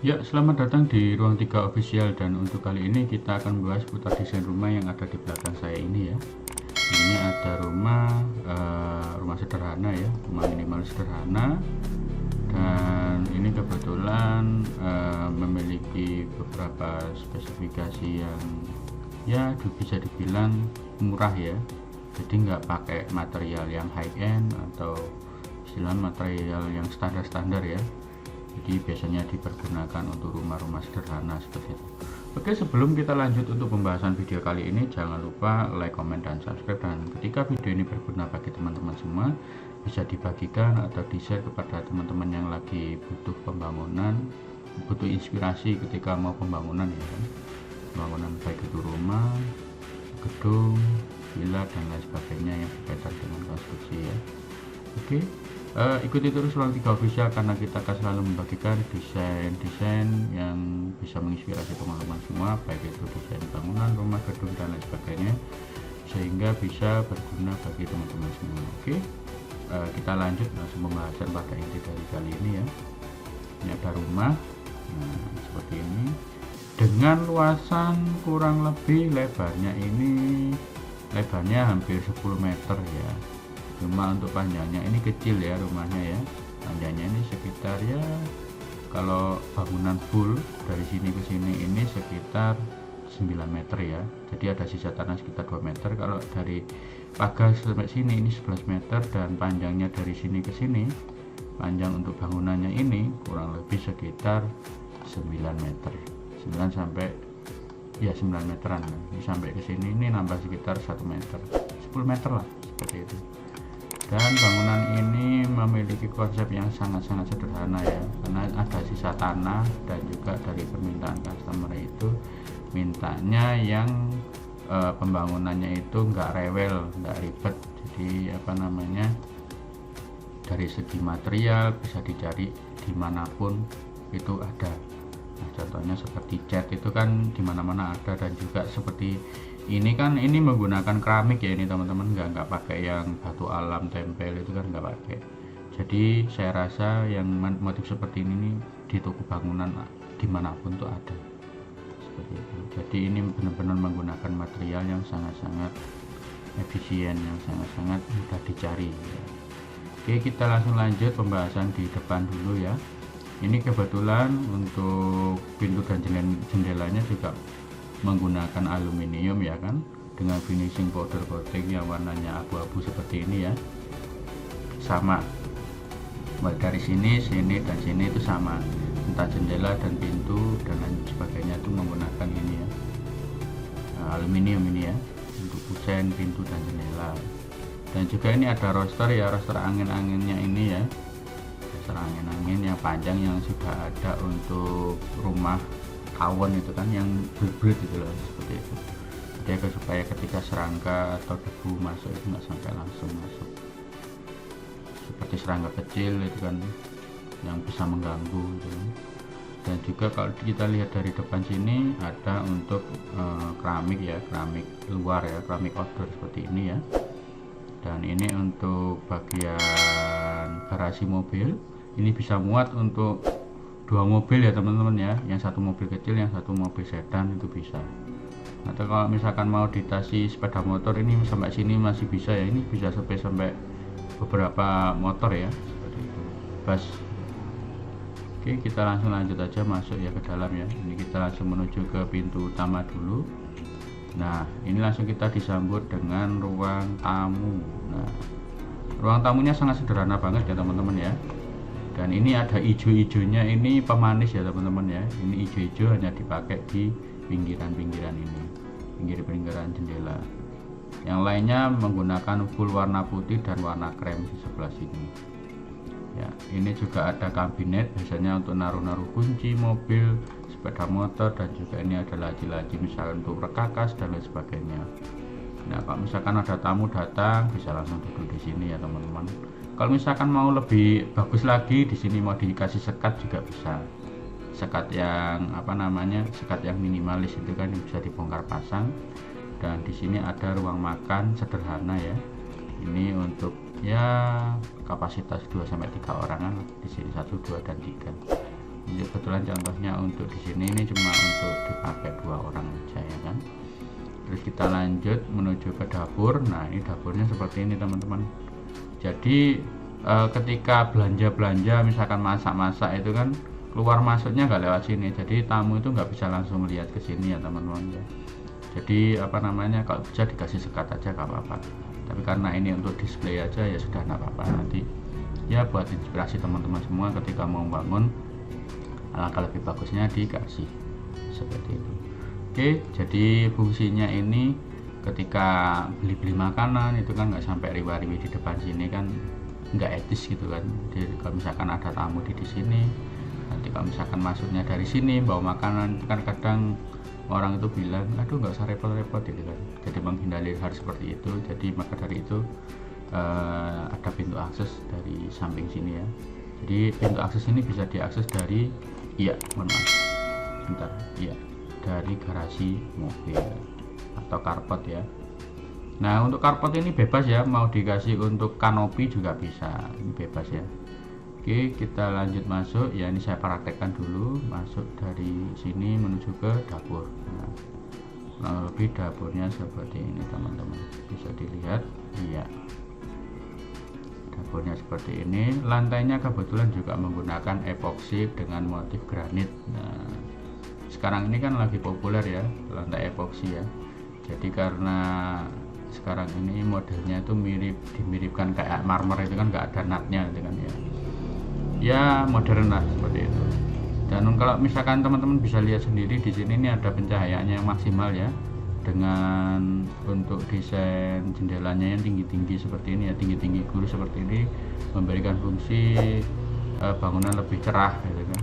Ya, selamat datang di Ruang 3 Official, dan untuk kali ini kita akan membahas seputar desain rumah yang ada di belakang saya ini ya. Ini ada rumah sederhana ya, rumah minimal sederhana, dan ini kebetulan memiliki beberapa spesifikasi yang ya bisa dibilang murah ya. Jadi nggak pakai material yang high end atau istilah material yang standar-standar ya. Jadi biasanya dipergunakan untuk rumah-rumah sederhana seperti itu. Oke, sebelum kita lanjut untuk pembahasan video kali ini, jangan lupa like, comment, dan subscribe. Dan ketika video ini berguna bagi teman-teman semua, bisa dibagikan atau di-share kepada teman-teman yang lagi butuh pembangunan, butuh inspirasi ketika mau pembangunan ya kan. Pembangunan baik itu rumah, gedung, villa, dan lain sebagainya yang berkaitan dengan konstruksi ya. Oke. Ikuti terus Ruang 3 Official karena kita akan selalu membagikan desain-desain yang bisa menginspirasi teman-teman semua, baik itu desain bangunan, rumah, gedung, dan lain sebagainya, sehingga bisa berguna bagi teman-teman semua. Oke, kita lanjut langsung pembahasan pada inti dari kali ini ya. Ini ada rumah, nah seperti ini, dengan luasan kurang lebih lebarnya hampir 10 meter ya. Cuma untuk panjangnya ini kecil ya rumahnya ya, panjangnya ini sekitar ya, kalau bangunan full dari sini ke sini ini sekitar 9 meter ya. Jadi ada sisa tanah sekitar 2 meter. Kalau dari pagar sampai sini ini 11 meter, dan panjangnya dari sini ke sini, panjang untuk bangunannya ini kurang lebih sekitar 9 meter, 9 sampai ya 9 meteran. Ini sampai ke sini ini nambah sekitar 1 meter, 10 meter lah seperti itu. Dan bangunan ini memiliki konsep yang sangat-sangat sederhana ya, karena ada sisa tanah, dan juga dari permintaan customer itu mintanya yang pembangunannya itu nggak rewel, nggak ribet. Jadi dari segi material bisa dicari dimanapun itu ada. Nah, contohnya seperti cat itu kan dimana-mana ada, dan juga seperti ini kan, ini menggunakan keramik ya ini teman-teman, nggak pakai yang batu alam tempel itu kan, nggak pakai. Jadi saya rasa yang motif seperti ini nih, di toko bangunan dimanapun tuh ada seperti itu. Jadi ini benar-benar menggunakan material yang sangat-sangat efisien, yang sangat-sangat mudah dicari ya. Oke, kita langsung lanjut pembahasan di depan dulu ya. Ini kebetulan untuk pintu dan jendelanya juga menggunakan aluminium ya kan, dengan finishing powder coating yang warnanya abu-abu seperti ini ya, sama mulai dari sini, dan sini itu sama, entah jendela dan pintu dan lain sebagainya itu menggunakan ini ya, aluminium ini ya, untuk kusen, pintu, dan jendela. Dan juga ini ada roster ya, roster angin-anginnya ini ya, roster angin-angin yang panjang yang sudah ada untuk rumah tawon itu kan, yang berat itu loh, seperti itu. Jadi supaya ketika serangga atau debu masuk itu nggak sampai langsung masuk, seperti serangga kecil itu kan yang bisa mengganggu gitu. Dan juga kalau kita lihat dari depan sini ada untuk keramik ya, keramik luar ya, keramik outdoor seperti ini ya. Dan ini untuk bagian garasi mobil, ini bisa muat untuk 2 mobil ya teman-teman ya, yang satu mobil kecil, yang satu mobil sedan itu bisa. Atau kalau misalkan mau ditasi sepeda motor, ini sampai sini masih bisa ya, ini bisa sampai beberapa motor ya, seperti itu. Bas. Oke, kita langsung lanjut aja masuk ya ke dalam ya. Ini kita langsung menuju ke pintu utama dulu. Nah, ini langsung kita disambut dengan ruang tamu. Nah, ruang tamunya sangat sederhana banget ya teman-teman ya. Dan ini ada hijau-hijaunya, ini pemanis ya teman-teman ya. Ini hijau-hijau hanya dipakai di pinggiran-pinggiran ini, pinggir-pinggiran jendela. Yang lainnya menggunakan full warna putih dan warna krem di sebelah sini. Ya, ini juga ada kabinet biasanya untuk naruh-naruh kunci mobil, sepeda motor, dan juga ini ada laci-laci misalnya untuk rekakas dan lain sebagainya. Nah, kalau misalkan ada tamu datang bisa langsung duduk di sini ya teman-teman. Kalau misalkan mau lebih bagus lagi, di sini mau dikasih sekat juga bisa. Sekat yang sekat yang minimalis itu kan bisa dibongkar pasang. Dan di sini ada ruang makan sederhana ya. Ini untuk ya kapasitas 2 sampai 3 orangan, di sini 1, 2, dan 3. Kebetulan contohnya untuk di sini ini cuma untuk dipakai 2 orang aja ya kan. Terus kita lanjut menuju ke dapur. Nah ini dapurnya seperti ini teman-teman. Jadi ketika belanja misalkan masak-masak itu kan keluar masuknya nggak lewat sini, jadi tamu itu nggak bisa langsung lihat ke sini ya teman-teman ya. Jadi apa namanya, kalau bisa dikasih sekat aja nggak apa-apa, tapi karena ini untuk display aja ya sudah nggak apa-apa. Nanti ya buat inspirasi teman-teman semua ketika mau bangun, alangkah lebih bagusnya dikasih seperti itu. Oke, jadi fungsinya ini ketika beli-beli makanan itu kan nggak sampai riwa-riwi di depan sini kan, nggak etis gitu kan. Jadi kalau misalkan ada tamu di sini, nanti kalau misalkan masuknya dari sini bawa makanan, itu kan kadang orang itu bilang aduh nggak usah repot-repot gitu kan. Jadi menghindari hal seperti itu. Jadi maka dari itu ada pintu akses dari samping sini ya. Jadi pintu akses ini bisa diakses dari dari garasi mobil atau carport ya. Nah untuk carport ini bebas ya, mau dikasih untuk kanopi juga bisa, ini bebas ya. Oke, kita lanjut masuk ya. Ini saya praktekkan dulu, masuk dari sini menuju ke dapur. Nah lebih dapurnya seperti ini teman-teman, bisa dilihat ya. Dapurnya seperti ini, lantainya kebetulan juga menggunakan epoksi dengan motif granit. Nah sekarang ini kan lagi populer ya lantai epoksi ya. Jadi karena sekarang ini modelnya itu dimiripkan kayak marmer itu kan, nggak ada natnya itu kan ya modern lah seperti itu. Dan kalau misalkan teman-teman bisa lihat sendiri di sini, ini ada pencahayaannya yang maksimal ya, dengan untuk desain jendelanya yang tinggi-tinggi seperti ini ya, tinggi-tinggi guru seperti ini, memberikan fungsi bangunan lebih cerah gitu kan,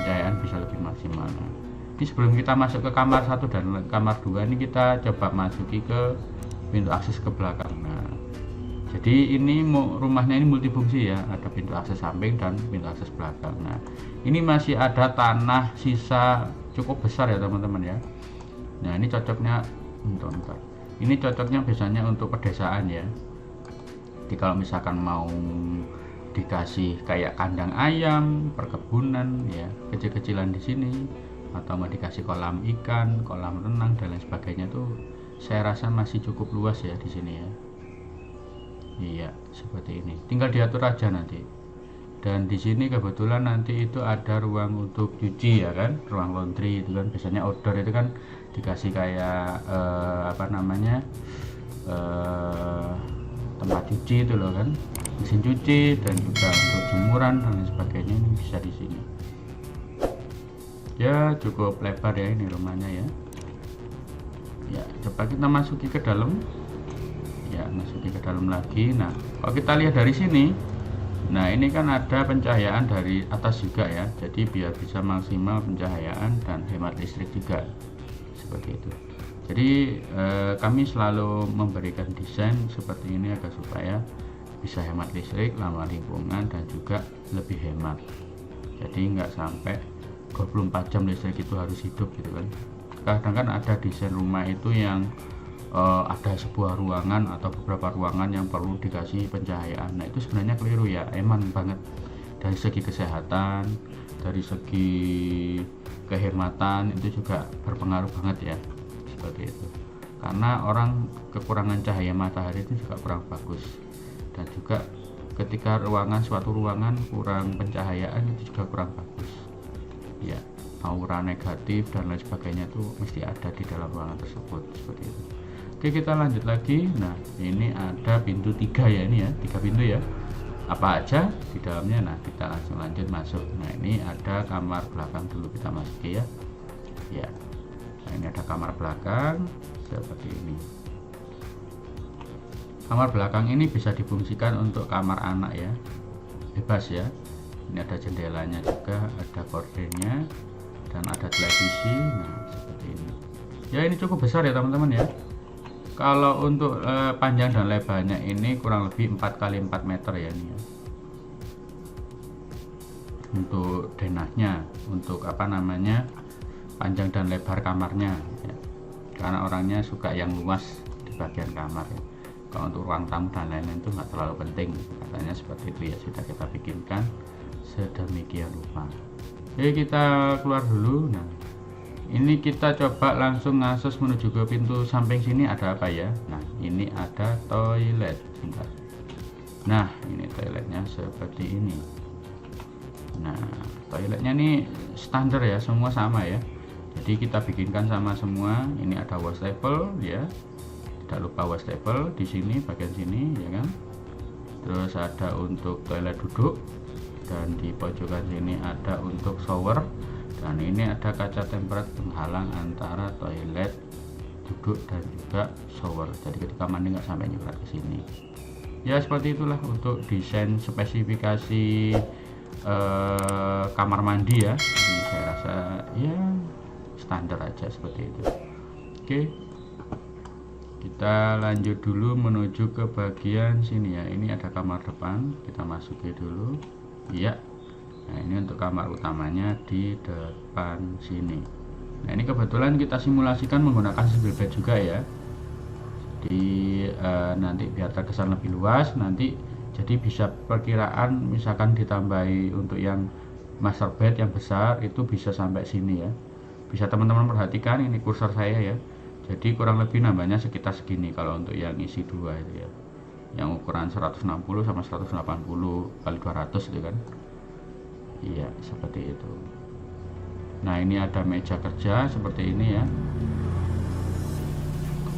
pencahayaan bisa lebih maksimal. Nah, ini sebelum kita masuk ke kamar 1 dan kamar 2, ini kita coba masuki ke pintu akses ke belakang. Nah jadi ini rumahnya ini multifungsi ya, ada pintu akses samping dan pintu akses belakang. Nah ini masih ada tanah sisa cukup besar ya teman-teman ya. Nah ini cocoknya ini cocoknya biasanya untuk pedesaan ya. Jadi kalau misalkan mau dikasih kayak kandang ayam, perkebunan ya, kecil-kecilan di sini, atau mau dikasih kolam ikan, kolam renang dan lain sebagainya, tuh saya rasa masih cukup luas ya di sini ya. Iya seperti ini, tinggal diatur aja nanti. Dan di sini kebetulan nanti itu ada ruang untuk cuci ya kan, ruang laundry itu kan biasanya outdoor itu kan dikasih kayak tempat cuci itu loh kan, mesin cuci dan juga untuk jemuran dan lain sebagainya, ini bisa di sini. Ya cukup lebar ya ini rumahnya ya. Ya coba kita masuki ke dalam ya, masuki ke dalam lagi. Nah kalau kita lihat dari sini, nah ini kan ada pencahayaan dari atas juga ya, jadi biar bisa maksimal pencahayaan dan hemat listrik juga seperti itu. Jadi kami selalu memberikan desain seperti ini agar supaya bisa hemat listrik, ramah lingkungan dan juga lebih hemat. Jadi nggak sampai 24 jam listrik itu harus hidup gitu kan. Kadang kan ada desain rumah itu yang ada sebuah ruangan atau beberapa ruangan yang perlu dikasih pencahayaan. Nah itu sebenarnya keliru ya, eman banget dari segi kesehatan, dari segi kehematan, itu juga berpengaruh banget ya seperti itu. Karena orang kekurangan cahaya matahari itu juga kurang bagus, dan juga ketika suatu ruangan kurang pencahayaan itu juga kurang bagus ya, aura negatif dan lain sebagainya itu mesti ada di dalam ruangan tersebut seperti itu. Oke, kita lanjut lagi. Nah ini ada pintu 3 ya, ini ya 3 pintu ya, apa aja di dalamnya. Nah kita langsung lanjut masuk. Nah ini ada kamar belakang dulu, kita masuki ya. Nah ini ada kamar belakang seperti ini. Kamar belakang ini bisa difungsikan untuk kamar anak ya, bebas ya. Ini ada jendelanya juga, ada kordennya dan ada televisi. Nah seperti ini ya, ini cukup besar ya teman-teman ya. Kalau untuk panjang dan lebarnya ini kurang lebih 4 x 4 meter ya ini ya. Untuk denahnya, untuk panjang dan lebar kamarnya ya. Karena orangnya suka yang luas di bagian kamar ya. Kalau untuk ruang tamu dan lain-lain itu nggak terlalu penting, katanya seperti itu ya. Sudah kita bikinkan sedemikian rupa. Oke, kita keluar dulu. Nah, ini kita coba langsung ngakses menuju ke pintu samping sini. Ada apa ya? Nah, ini ada toilet. Bentar. Nah, ini toiletnya seperti ini. Nah, toiletnya ini standar ya, semua sama ya. Jadi kita bikinkan sama semua. Ini ada wastafel ya. Tidak lupa wastafel di sini, bagian sini ya kan. Terus ada untuk toilet duduk, dan di pojokan sini ada untuk shower, dan ini ada kaca tempered penghalang antara toilet duduk dan juga shower, jadi ketika mandi nggak sampai nyiprat ke sini ya. Seperti itulah untuk desain spesifikasi kamar mandi ya. Ini saya rasa ya standar aja seperti itu. Oke, kita lanjut dulu menuju ke bagian sini ya. Ini ada kamar depan, kita masuki dulu. Iya. Nah, ini untuk kamar utamanya di depan sini. Nah, ini kebetulan kita simulasikan menggunakan single bed juga ya. Jadi nanti biar terkesan lebih luas, nanti jadi bisa perkiraan misalkan ditambahi untuk yang master bed yang besar itu bisa sampai sini ya. Bisa teman-teman perhatikan ini kursor saya ya. Jadi kurang lebih nambahnya sekitar segini kalau untuk yang isi 2 itu ya. Yang ukuran 160 sama 180 kali 200 itu kan. Iya, seperti itu. Nah, ini ada meja kerja seperti ini ya.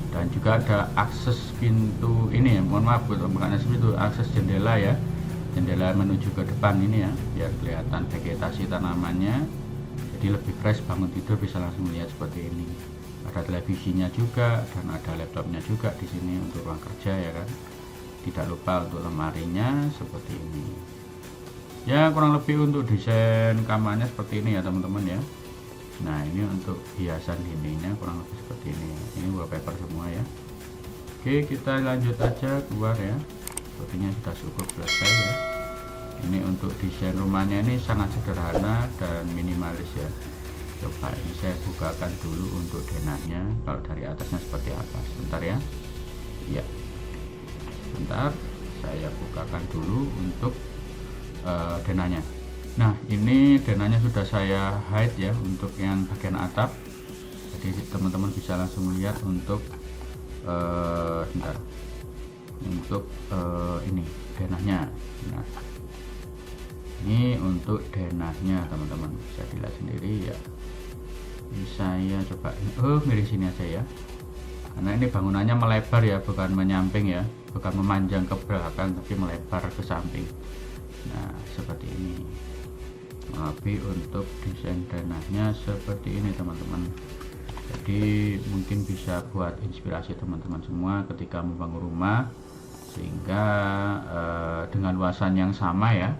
Dan juga ada akses pintu ini ya. Mohon maaf bukan akses pintu, akses jendela ya. Jendela menuju ke depan ini ya, biar kelihatan vegetasi tanamannya. Jadi lebih fresh, bangun tidur bisa langsung melihat seperti ini. Ada televisinya juga dan ada laptopnya juga di sini untuk ruang kerja ya kan. Tidak lupa untuk lemarinya seperti ini ya. Kurang lebih untuk desain kamarnya seperti ini ya teman-teman ya. Nah, ini untuk hiasan dindingnya kurang lebih seperti ini. Ini wallpaper semua ya. Oke, kita lanjut aja keluar ya. Sepertinya sudah cukup selesai ya. Ini untuk desain rumahnya ini sangat sederhana dan minimalis ya. Coba ini saya bukakan dulu untuk denahnya, kalau dari atasnya seperti apa. Sebentar ya. Iya, bentar, saya bukakan dulu untuk denahnya. Nah, ini denahnya sudah saya hide ya untuk yang bagian atap, jadi teman-teman bisa langsung melihat untuk bentar, untuk ini denahnya. Nah, ini untuk denahnya teman-teman bisa dilihat sendiri ya. Ini saya coba miring sini aja ya, karena ini bangunannya melebar ya, bukan menyamping ya, bukan memanjang ke belakang tapi melebar ke samping. Nah, seperti ini. Tapi untuk desain denahnya seperti ini teman-teman. Jadi mungkin bisa buat inspirasi teman-teman semua ketika membangun rumah, sehingga dengan luasan yang sama ya.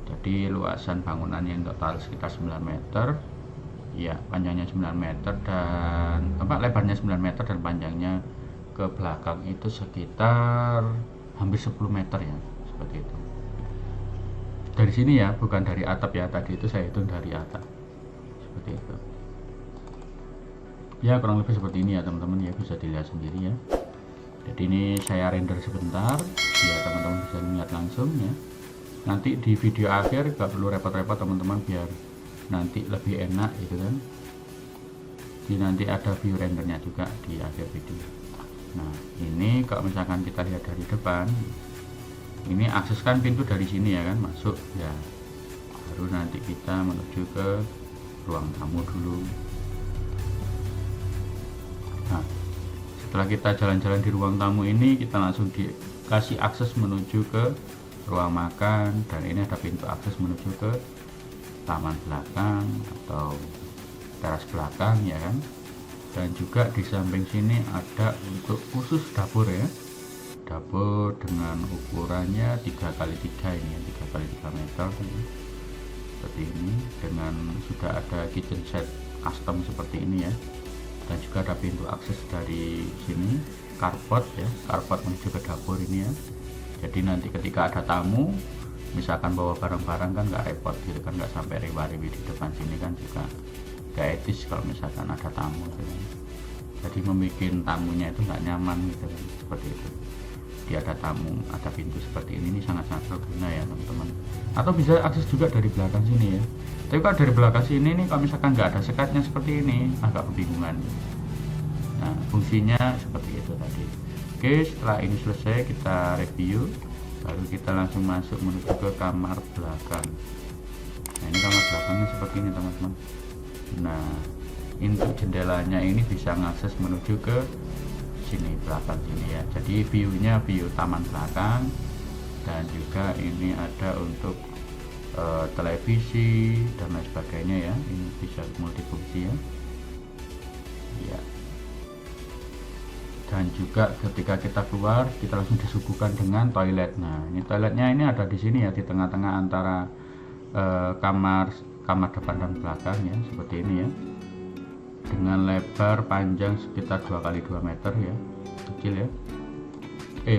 Jadi luasan bangunan yang total sekitar 9 meter ya, panjangnya 9 meter dan lebarnya 9 meter dan panjangnya ke belakang itu sekitar hampir 10 meter ya, seperti itu. Dari sini ya, bukan dari atap ya, tadi itu saya hitung dari atap seperti itu ya. Kurang lebih seperti ini ya teman-teman ya, bisa dilihat sendiri ya. Jadi ini saya render sebentar biar teman-teman bisa lihat langsung ya. Nanti di video akhir gak perlu repot-repot teman-teman, biar nanti lebih enak gitu kan. Jadi nanti ada view rendernya juga di akhir video. Nah, ini kalau misalkan kita lihat dari depan, ini akseskan pintu dari sini ya kan, masuk ya, baru nanti kita menuju ke ruang tamu dulu. Nah, setelah kita jalan-jalan di ruang tamu ini, kita langsung dikasih akses menuju ke ruang makan, dan ini ada pintu akses menuju ke taman belakang atau teras belakang ya kan. Dan juga di samping sini ada untuk khusus dapur ya, dapur dengan ukurannya 3x3 ini ya, 3x3 meter seperti ini, dengan sudah ada kitchen set custom seperti ini ya. Dan juga ada pintu akses dari sini, carport ya, carport menuju ke dapur ini ya. Jadi nanti ketika ada tamu misalkan bawa barang-barang kan nggak repot gitu kan, nggak sampai rewa-rewi di depan sini kan, juga nggak etis kalau misalkan ada tamu gitu kan. Jadi membuat tamunya itu nggak nyaman gitu kan, seperti itu. Dia ada tamu, ada pintu seperti ini sangat-sangat berguna ya teman-teman. Atau bisa akses juga dari belakang sini ya. Tapi kalau dari belakang sini nih, kalau misalkan nggak ada sekatnya seperti ini, agak kebingungan. Nah, fungsinya seperti itu tadi. Oke, setelah ini selesai kita review, baru kita langsung masuk menuju ke kamar belakang. Nah, ini kamar belakangnya seperti ini teman-teman. Nah, untuk jendelanya ini bisa ngakses menuju ke sini, belakang sini ya. Jadi view-nya view taman belakang, dan juga ini ada untuk televisi dan lain sebagainya ya. Ini bisa multifungsi ya. Ya. Dan juga ketika kita keluar, kita langsung disuguhkan dengan toilet. Nah, ini toiletnya ini ada di sini ya, di tengah-tengah antara kamar depan dan belakang ya, seperti ini ya. Dengan lebar panjang sekitar 2x2 meter ya, kecil ya.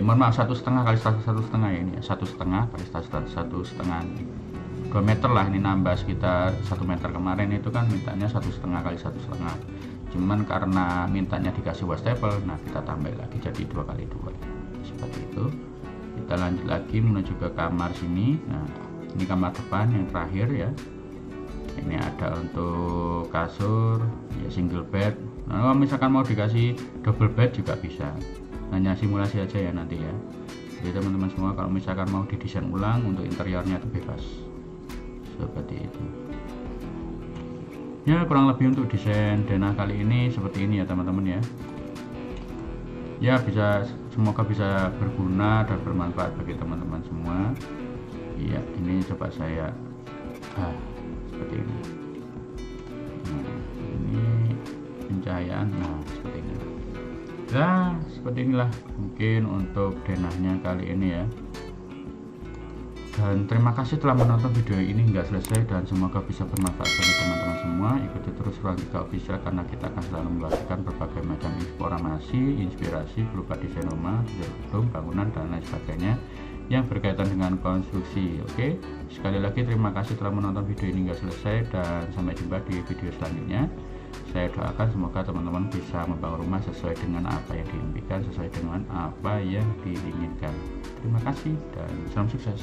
Mohon maaf, 1,5 kali 1,5 ya, ini ya, 1,5 kali 1,5, 2 meter lah. Ini nambah sekitar 1 meter. Kemarin itu kan mintanya 1,5 kali 1,5, cuman karena mintanya dikasih wastafel, nah kita tambah lagi jadi 2x2 seperti itu. Kita lanjut lagi menuju ke kamar sini. Nah, ini kamar depan yang terakhir ya. Ini ada untuk kasur ya, single bed. Nah, kalau misalkan mau dikasih double bed juga bisa, hanya simulasi aja ya nanti ya. Jadi teman-teman semua, kalau misalkan mau didesain ulang untuk interiornya itu bebas seperti itu ya. Kurang lebih untuk desain denah kali ini seperti ini ya teman-teman ya. Ya, semoga bisa berguna dan bermanfaat bagi teman-teman semua. Iya, ini coba saya seperti ini. Nah, ini pencahayaan, nah seperti ini. Nah, seperti inilah mungkin untuk denahnya kali ini ya. Dan terima kasih telah menonton video ini hingga selesai, dan semoga bisa bermanfaat bagi teman-teman semua. Ikuti terus Ruang Giga Official, karena kita akan selalu membagikan berbagai macam informasi, inspirasi berupa desain rumah, gedung, bangunan, dan lain sebagainya yang berkaitan dengan konstruksi. Oke, sekali lagi terima kasih telah menonton video ini hingga selesai, dan sampai jumpa di video selanjutnya. Saya doakan semoga teman-teman bisa membangun rumah sesuai dengan apa yang diimpikan, sesuai dengan apa yang diinginkan. Terima kasih dan salam sukses.